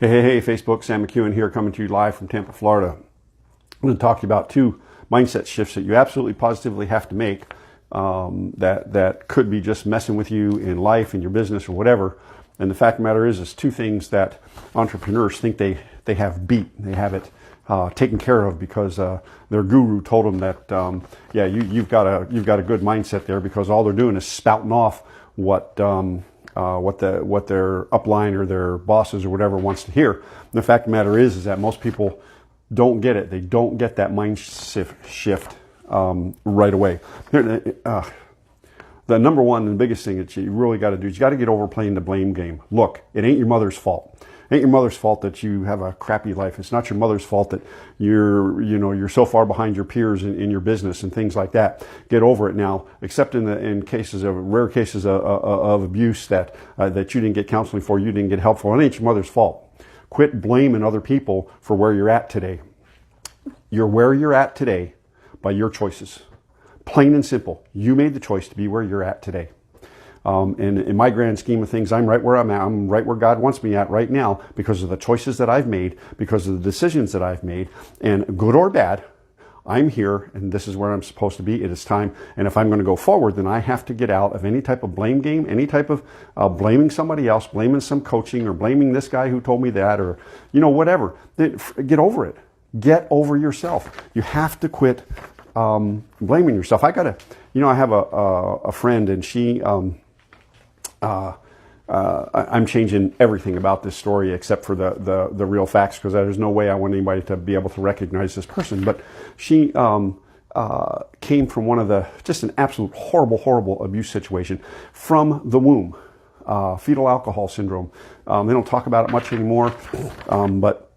Hey, Facebook, Sam McEwen here, coming to you live from Tampa, Florida. I'm going to talk to you about two mindset shifts that you absolutely positively have to make that could be just messing with you in life, in your business, or whatever. And the fact of the matter is two things that entrepreneurs think they have beat. They have it taken care of because their guru told them that, you've got a good mindset there, because all they're doing is spouting off what their upline or their bosses or whatever wants to hear. And the fact of the matter is that most people don't get it. They don't get that mind shift right away. The number one and biggest thing that you really got to do is you got to get over playing the blame game. Look, it ain't your mother's fault. It ain't your mother's fault that you have a crappy life. It's not your mother's fault that you're so far behind your peers in your business and things like that. Get over it now. Except in rare cases of abuse that you didn't get counseling for, you didn't get help for. It ain't your mother's fault. Quit blaming other people for where you're at today. You're where you're at today by your choices. Plain and simple. You made the choice to be where you're at today. And in my grand scheme of things, I'm right where I'm at. I'm right where God wants me at right now because of the choices that I've made, because of the decisions that I've made. And good or bad, I'm here and this is where I'm supposed to be. It is time. And if I'm going to go forward, then I have to get out of any type of blame game, any type of blaming somebody else, blaming some coaching, or blaming this guy who told me that, or, whatever. Get over it. Get over yourself. You have to quit blaming yourself. I have a friend, and she, I'm changing everything about this story except for the real facts, because there's no way I want anybody to be able to recognize this person. But she came from just an absolute horrible abuse situation from the womb, fetal alcohol syndrome. They don't talk about it much anymore, but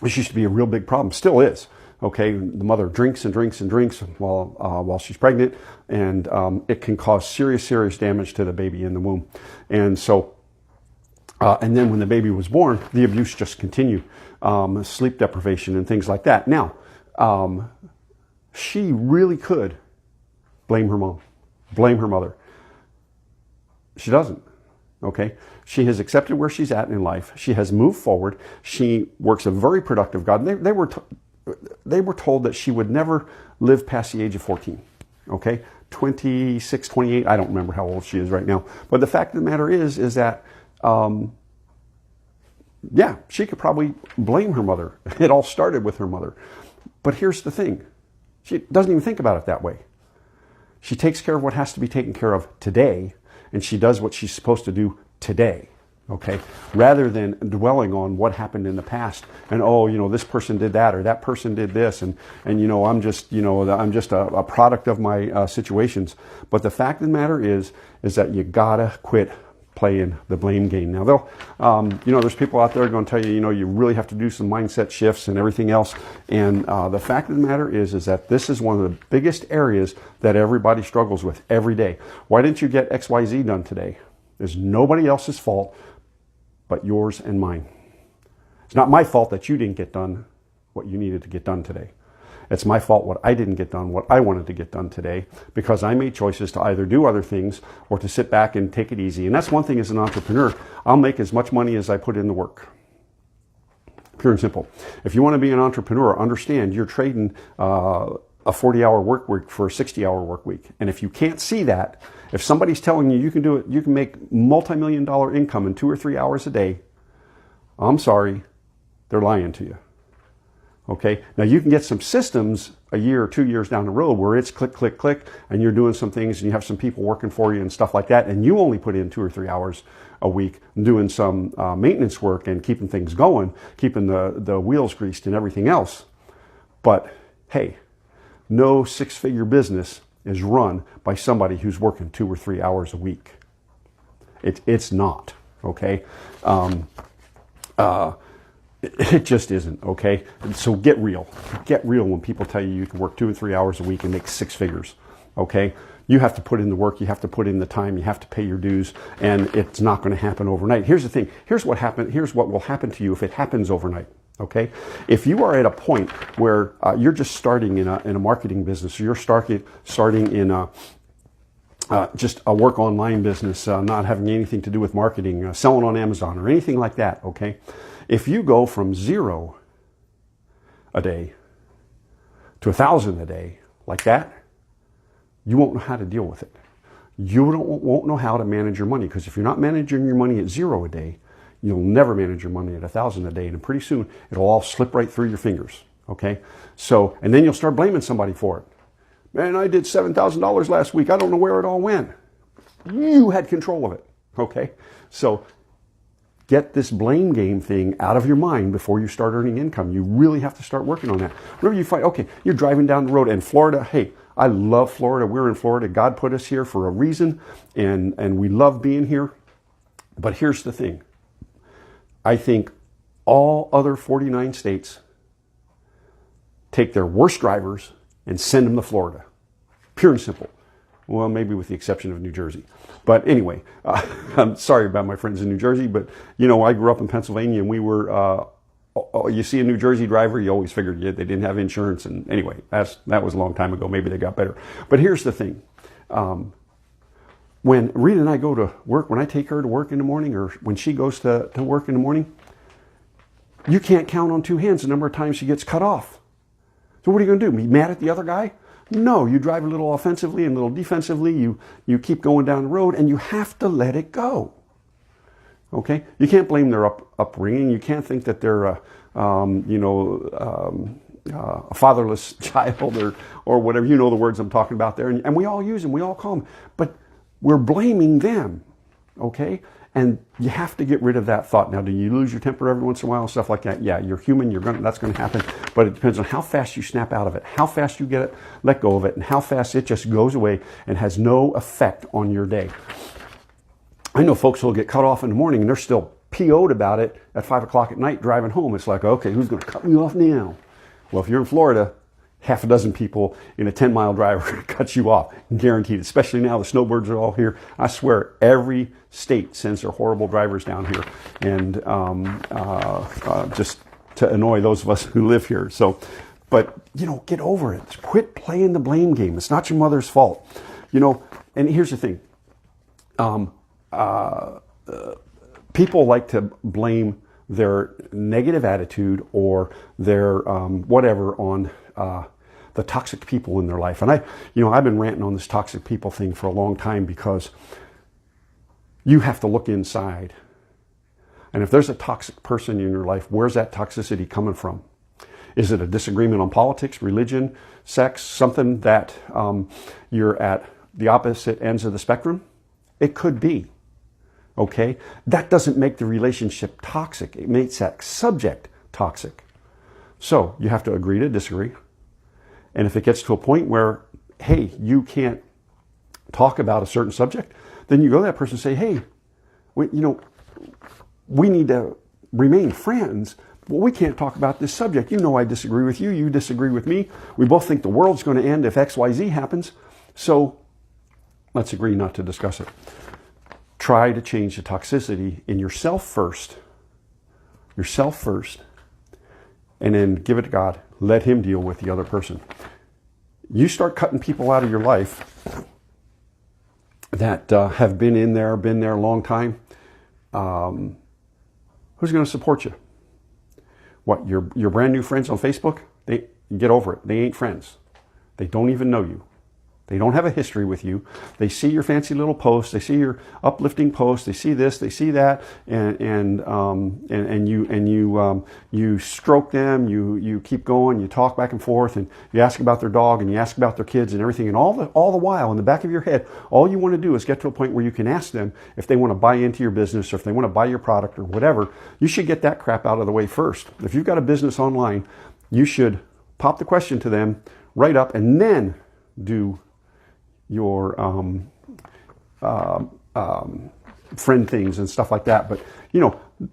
this used to be a real big problem. Still is. Okay, the mother drinks and drinks and drinks while she's pregnant, and it can cause serious damage to the baby in the womb. And so, and then when the baby was born, the abuse just continued, sleep deprivation and things like that. Now, she really could blame her mom, blame her mother. She doesn't. Okay, she has accepted where she's at in life. She has moved forward. She works a very productive job. They were told that she would never live past the age of 14. Okay, 26, 28. I don't remember how old she is right now. But the fact of the matter is that, she could probably blame her mother. It all started with her mother. But here's the thing. She doesn't even think about it that way. She takes care of what has to be taken care of today, and she does what she's supposed to do today. Okay, rather than dwelling on what happened in the past and, this person did that or that person did this, and I'm just a product of my situations. But the fact of the matter is that you gotta quit playing the blame game. Now, there's people out there going to tell you, you really have to do some mindset shifts and everything else. And the fact of the matter is that this is one of the biggest areas that everybody struggles with every day. Why didn't you get XYZ done today? It's nobody else's fault but yours and mine. It's not my fault that you didn't get done what you needed to get done today. It's my fault what I didn't get done, what I wanted to get done today, because I made choices to either do other things or to sit back and take it easy. And that's one thing as an entrepreneur. I'll make as much money as I put in the work. Pure and simple. If you want to be an entrepreneur, understand you're trading a 40-hour work week for a 60-hour work week. And if you can't see that, if somebody's telling you can do it, you can make multi-million-dollar income in 2 or 3 hours a day, I'm sorry, they're lying to you. Okay? Now you can get some systems a year or 2 years down the road where it's click, click, click, and you're doing some things and you have some people working for you and stuff like that, and you only put in 2 or 3 hours a week doing some maintenance work and keeping things going, keeping the wheels greased and everything else. But hey, no six-figure business is run by somebody who's working 2 or 3 hours a week. It's not, okay? It just isn't, okay? So get real. Get real when people tell you can work 2 or 3 hours a week and make 6 figures, okay? You have to put in the work, you have to put in the time, you have to pay your dues, and it's not going to happen overnight. Here's the thing. Here's what will happen to you if it happens overnight. Okay, if you are at a point where you're just starting in a marketing business, or you're starting in just a work online business, not having anything to do with marketing, selling on Amazon or anything like that. Okay, If you go from 0 a day to 1,000 a day like that, you won't know how to deal with it. You won't know how to manage your money, because if you're not managing your money at 0 a day, you'll never manage your money at 1,000 a day, and pretty soon it'll all slip right through your fingers. Okay, so and then you'll start blaming somebody for it. Man, I did $7,000 last week. I don't know where it all went. You had control of it. Okay, so get this blame game thing out of your mind before you start earning income. You really have to start working on that. Whenever you find, okay, you're driving down the road in Florida. Hey, I love Florida. We're in Florida. God put us here for a reason, and we love being here. But here's the thing. I think all other 49 states take their worst drivers and send them to Florida. Pure and simple. Well, maybe with the exception of New Jersey. But anyway, I'm sorry about my friends in New Jersey, but you know, I grew up in Pennsylvania, and we were, you see a New Jersey driver, you always figured they didn't have insurance. And anyway, that was a long time ago. Maybe they got better. But here's the thing. When Rita and I go to work, when I take her to work in the morning, or when she goes to work in the morning, you can't count on two hands the number of times she gets cut off. So what are you going to do? Be mad at the other guy? No, you drive a little offensively and a little defensively. You keep going down the road, and you have to let it go. Okay? You can't blame their upbringing. You can't think that they're a fatherless child or whatever. You know the words I'm talking about there. And we all use them. We all call them. But we're blaming them. Okay? And you have to get rid of that thought. Now, do you lose your temper every once in a while and stuff like that? Yeah, you're human. That's going to happen. But it depends on how fast you snap out of it, how fast you let go of it, and how fast it just goes away and has no effect on your day. I know folks who will get cut off in the morning and they're still PO'd about it at 5 o'clock at night driving home. It's like, okay, who's going to cut me off now? Well, if you're in Florida, half a dozen people in a 10-mile drive are going to cut you off, guaranteed. Especially now, the snowbirds are all here. I swear, every state sends their horrible drivers down here, and just to annoy those of us who live here. So, but get over it. Quit playing the blame game. It's not your mother's fault. And here's the thing. People like to blame their negative attitude or their whatever on the toxic people in their life. And I've been ranting on this toxic people thing for a long time, because you have to look inside. And if there's a toxic person in your life, where's that toxicity coming from? Is it a disagreement on politics, religion, sex, something that you're at the opposite ends of the spectrum? It could be. Okay? That doesn't make the relationship toxic. It makes that subject toxic. So you have to agree to disagree. And if it gets to a point where, hey, you can't talk about a certain subject, then you go to that person and say, hey, we need to remain friends, but we can't talk about this subject. I disagree with you. You disagree with me. We both think the world's going to end if XYZ happens. So let's agree not to discuss it. Try to change the toxicity in yourself first. And then give it to God. Let Him deal with the other person. You start cutting people out of your life that have been there a long time. Who's going to support you? What, your brand new friends on Facebook? Get over it. They ain't friends. They don't even know you. They don't have a history with you. They see your fancy little posts. They see your uplifting posts. They see this. They see that, and you stroke them. You keep going. You talk back and forth, and you ask about their dog, and you ask about their kids, and everything. And all the while, in the back of your head, all you want to do is get to a point where you can ask them if they want to buy into your business, or if they want to buy your product, or whatever. You should get that crap out of the way first. If you've got a business online, you should pop the question to them, write up, and then do your friend things and stuff like that. But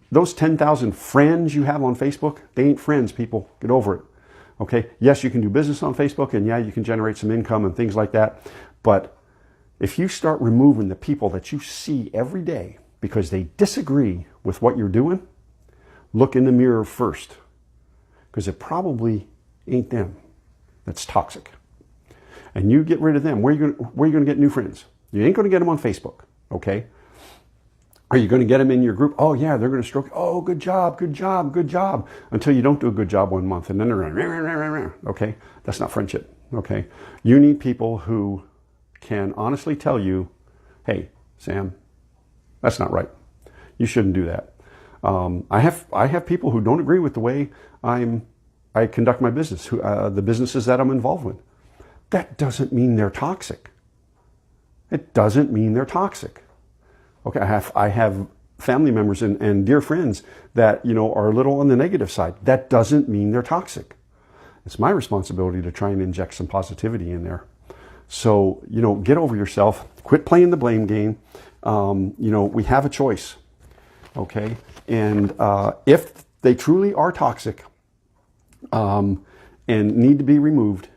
those 10,000 friends you have on Facebook, they ain't friends, people. Get over it. Okay, yes, you can do business on Facebook, and yeah, you can generate some income and things like that. But if you start removing the people that you see every day because they disagree with what you're doing, look in the mirror first, because it probably ain't them that's toxic. And you get rid of them. Where are you going to get new friends? You ain't going to get them on Facebook, okay? Are you going to get them in your group? Oh yeah, they're going to stroke. Oh, good job, good job, good job. Until you don't do a good job 1 month, and then they're going, rah, rah, rah, rah. Okay, that's not friendship. Okay, you need people who can honestly tell you, hey, Sam, that's not right. You shouldn't do that. I have people who don't agree with the way I conduct my business, the businesses that I'm involved with. That doesn't mean they're toxic. It doesn't mean they're toxic. Okay, I have family members and dear friends that, are a little on the negative side. That doesn't mean they're toxic. It's my responsibility to try and inject some positivity in there. So, get over yourself. Quit playing the blame game. We have a choice. Okay, and if they truly are toxic and need to be removed,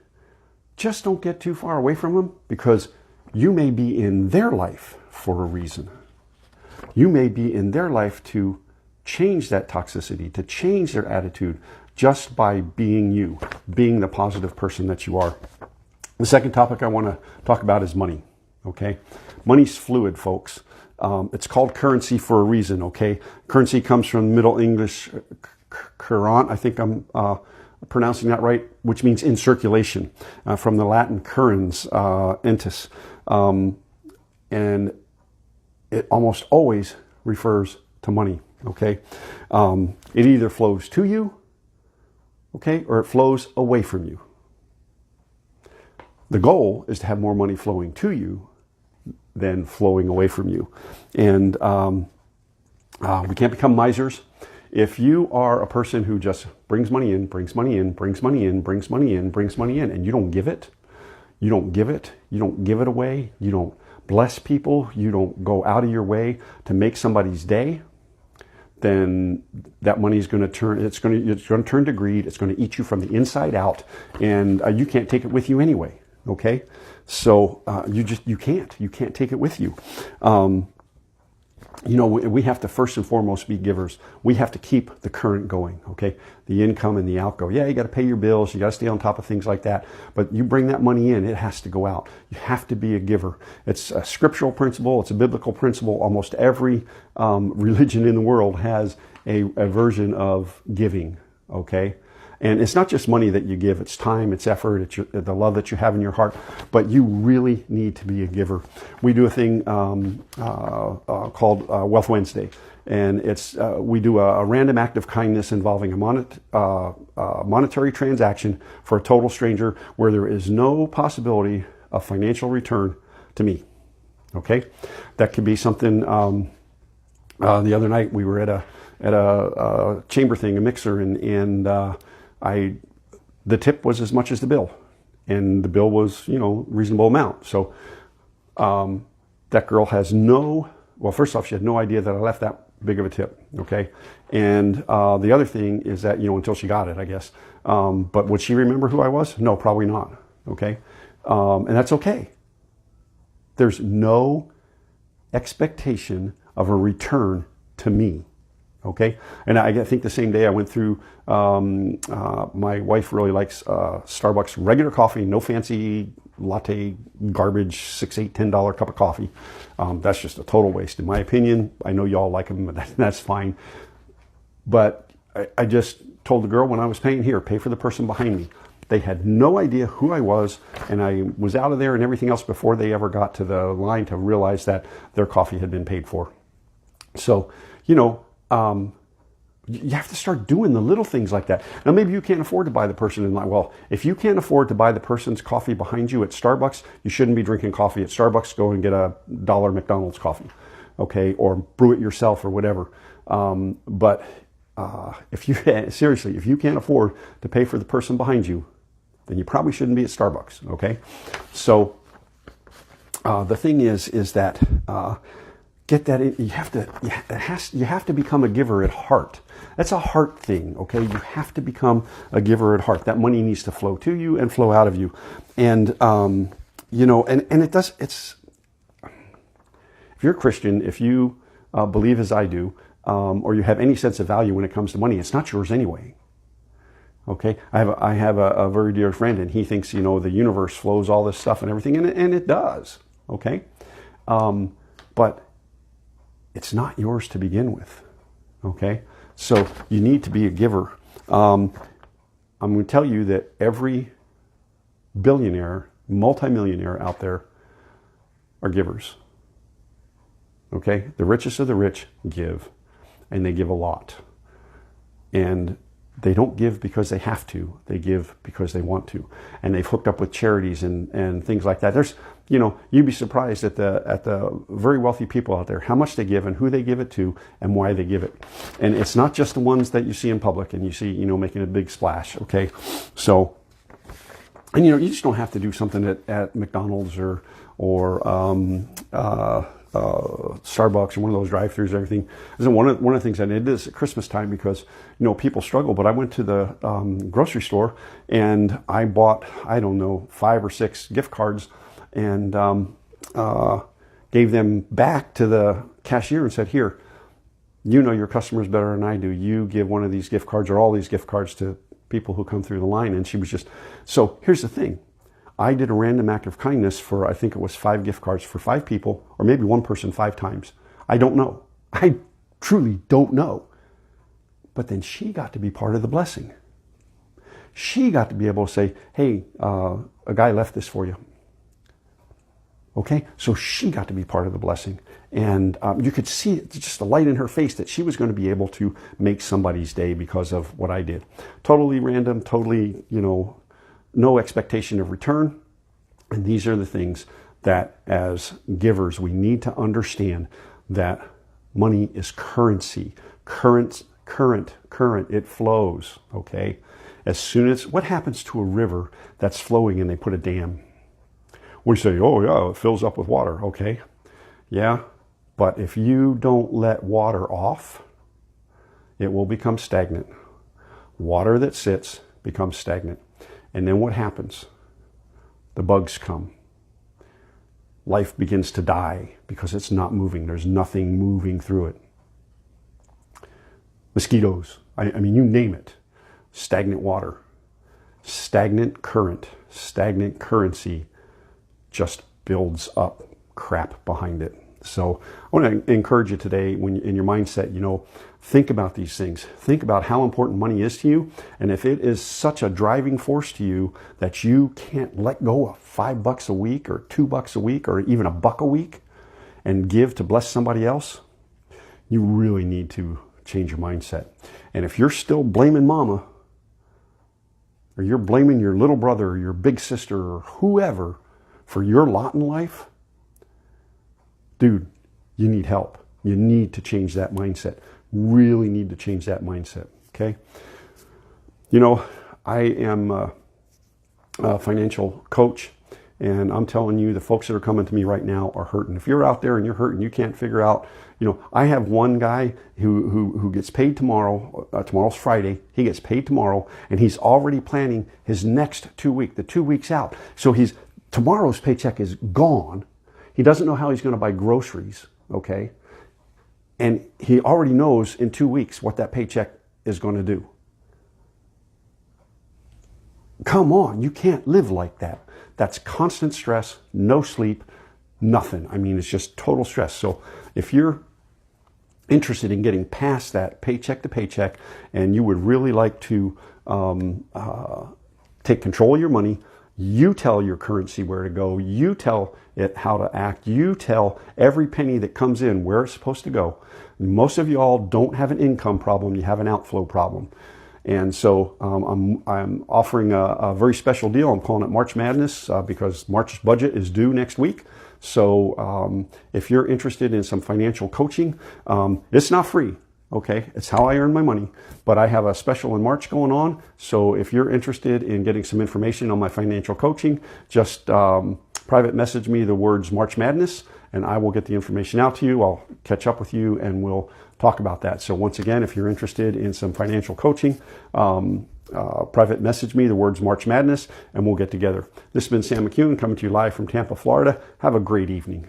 just don't get too far away from them, because you may be in their life for a reason. You may be in their life to change that toxicity, to change their attitude, just by being you, being the positive person that you are. The second topic I want to talk about is money. Okay, money's fluid, folks. It's called currency for a reason. Okay, currency comes from Middle English current. I think I'm pronouncing that right, which means in circulation, from the Latin currens, entis, and it almost always refers to money. Okay, it either flows to you, okay, or it flows away from you. The goal is to have more money flowing to you than flowing away from you. And we can't become misers. If you are a person who just brings money in, brings money in, brings money in, brings money in, brings money in, and you don't give it, you don't give it away, you don't bless people, you don't go out of your way to make somebody's day, then that money is going to turn, it's going to turn to greed. It's going to eat you from the inside out, and you can't take it with you anyway. Okay, so you can't take it with you. We have to first and foremost be givers. We have to keep the current going. Okay, the income and the outgo. Yeah, you got to pay your bills. You got to stay on top of things like that. But you bring that money in, it has to go out. You have to be a giver. It's a scriptural principle. It's a biblical principle. Almost every religion in the world has a version of giving. Okay. And it's not just money that you give, it's time, it's effort, it's the love that you have in your heart, but you really need to be a giver. We do a thing called Wealth Wednesday, and we do a random act of kindness involving a monetary transaction for a total stranger where there is no possibility of financial return to me. Okay? That could be something, the other night we were at a chamber thing, a mixer, and the tip was as much as the bill, and the bill was, reasonable amount. So, that girl has first off, she had no idea that I left that big of a tip. Okay. And, the other thing is that, until she got it, I guess. But would she remember who I was? No, probably not. Okay. And that's okay. There's no expectation of a return to me. Okay, and I think the same day I went through, my wife really likes Starbucks regular coffee, no fancy latte garbage, $6, $8, $10 cup of coffee. That's just a total waste, in my opinion. I know y'all like them, but that's fine. But I just told the girl when I was paying, here, pay for the person behind me. They had no idea who I was, and I was out of there and everything else before they ever got to the line to realize that their coffee had been paid for. So, you have to start doing the little things like that. Now, maybe you can't afford to buy the person in line. Well, if you can't afford to buy the person's coffee behind you at Starbucks, you shouldn't be drinking coffee at Starbucks. Go and get a $1 McDonald's coffee, okay, or brew it yourself or whatever. But if you seriously, if you can't afford to pay for the person behind you, then you probably shouldn't be at Starbucks. Okay, so the thing is that. Get that in. You have to become a giver at heart. That's a heart thing, okay? You have to become a giver at heart. That money needs to flow to you and flow out of you. And, and it does, if you're a Christian, if you believe as I do, or you have any sense of value when it comes to money, it's not yours anyway. Okay? I have a very dear friend, and he thinks, the universe flows all this stuff and everything, and it does, okay? But it's not yours to begin with. Okay? So you need to be a giver. I'm going to tell you that every billionaire, multimillionaire out there are givers. Okay? The richest of the rich give, and they give a lot. And they don't give because they have to. They give because they want to. And they've hooked up with charities and things like that. There's, you'd be surprised at the very wealthy people out there, how much they give and who they give it to and why they give it. And it's not just the ones that you see in public and you see, making a big splash. Okay. So, and you just don't have to do something at McDonald's or Starbucks or one of those drive-thrus and everything. One of the things I did is at Christmas time because, people struggle, but I went to the grocery store and I bought, 5 or 6 gift cards and gave them back to the cashier and said, here, your customers better than I do. You give one of these gift cards or all these gift cards to people who come through the line. And she was so here's the thing. I did a random act of kindness for, I think it was 5 gift cards for 5 people, or maybe one person 5 times. I don't know. I truly don't know. But then she got to be part of the blessing. She got to be able to say, hey, a guy left this for you. Okay? So she got to be part of the blessing. And you could see just the light in her face that she was going to be able to make somebody's day because of what I did. Totally random, totally, no expectation of return. And these are the things that as givers, we need to understand that money is currency. Current, it flows, okay? As soon as, what happens to a river that's flowing and they put a dam? We say, oh yeah, it fills up with water, okay? Yeah, but if you don't let water off, it will become stagnant. Water that sits becomes stagnant. And then what happens? The bugs come. Life begins to die because it's not moving. There's nothing moving through it. Mosquitoes. I mean, you name it. Stagnant water. Stagnant current. Stagnant currency just builds up crap behind it. So I want to encourage you today, when in your mindset, think about these things. Think about how important money is to you. And if it is such a driving force to you that you can't let go of $5 a week or $2 a week or even $1 a week and give to bless somebody else, you really need to change your mindset. And if you're still blaming mama, or you're blaming your little brother or your big sister or whoever for your lot in life, dude, you need help. You need to change that mindset. Really need to change that mindset, okay? I am a financial coach, and I'm telling you, the folks that are coming to me right now are hurting. If you're out there and you're hurting, you can't figure out, I have one guy who gets paid tomorrow. Tomorrow's Friday. He gets paid tomorrow, and he's already planning his next 2 weeks, the 2 weeks out. So tomorrow's paycheck is gone. He doesn't know how he's going to buy groceries, okay? And he already knows in 2 weeks what that paycheck is going to do. Come on, you can't live like that. That's constant stress, no sleep, nothing. I mean, it's just total stress. So if you're interested in getting past that paycheck to paycheck and you would really like to take control of your money, you tell your currency where to go. You tell it how to act. You tell every penny that comes in where it's supposed to go. Most of y'all don't have an income problem. You have an outflow problem. And so I'm offering a very special deal. I'm calling it March Madness because March's budget is due next week. So if you're interested in some financial coaching, it's not free. Okay, it's how I earn my money, but I have a special in March going on. So if you're interested in getting some information on my financial coaching, just private message me the words March Madness and I will get the information out to you. I'll catch up with you and we'll talk about that. So once again, if you're interested in some financial coaching, private message me the words March Madness and we'll get together. This has been Sam McCune coming to you live from Tampa, Florida. Have a great evening.